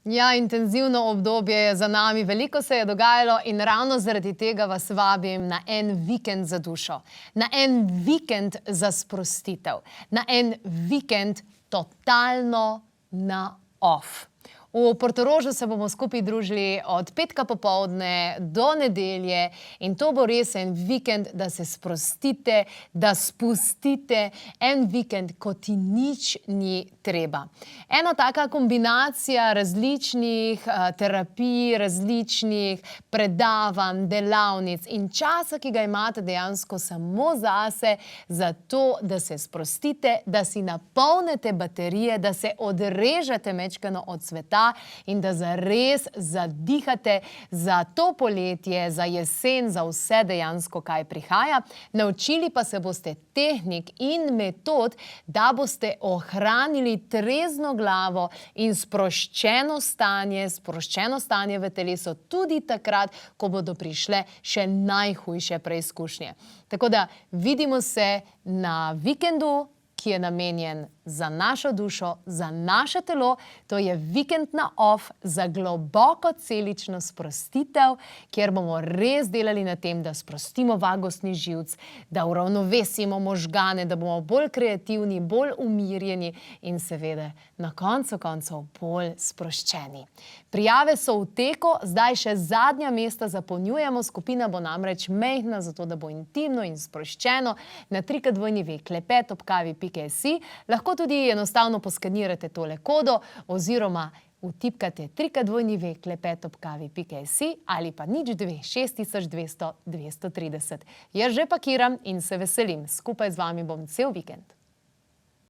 Ja, intenzivno obdobje je za nami, veliko se je dogajalo in ravno zaradi tega vas vabim na en vikend za dušo, na en vikend za sprostitev, na en vikend totalno na off. V Portorožu se bomo skupaj družili od petka popoldne do nedelje in to bo res en vikend, da se sprostite, da spustite, en vikend, ko ti nič ni treba. Ena taka kombinacija različnih terapij, različnih predavanj, delavnic in časa, ki ga imate dejansko samo zase, zato, da se sprostite, da si napolnite baterije, da se odrežete majčkeno od sveta in da zares zadihate za to poletje, za jesen, za vse dejansko, kaj prihaja. Naučili pa se boste tehnik in metod, da boste ohranili trezno glavo in sproščeno stanje v telesu tudi takrat, ko bodo prišle še najhujše preizkušnje. Tako da vidimo se na vikendu, ki je namenjen za našo dušo, za naše telo. To je vikend na off za globoko celično sprostitev, kjer bomo res delali na tem, da sprostimo vagusni živec, da uravnovesimo možgane, da bomo bolj kreativni, bolj umirjeni in seveda na koncu koncev bolj sproščeni. Prijave so v teku, zdaj še zadnja mesta zapolnjujemo, skupina bo namreč majhna, zato da bo intimno in sproščeno. Na www.klepet@kavi.si lahko tudi enostavno poskenirate tole kodo oziroma vtipkate www.klepet@kavi.si ali pa 02 6200 230. Jaz že pakiram in se veselim. Skupaj z vami bom cel vikend.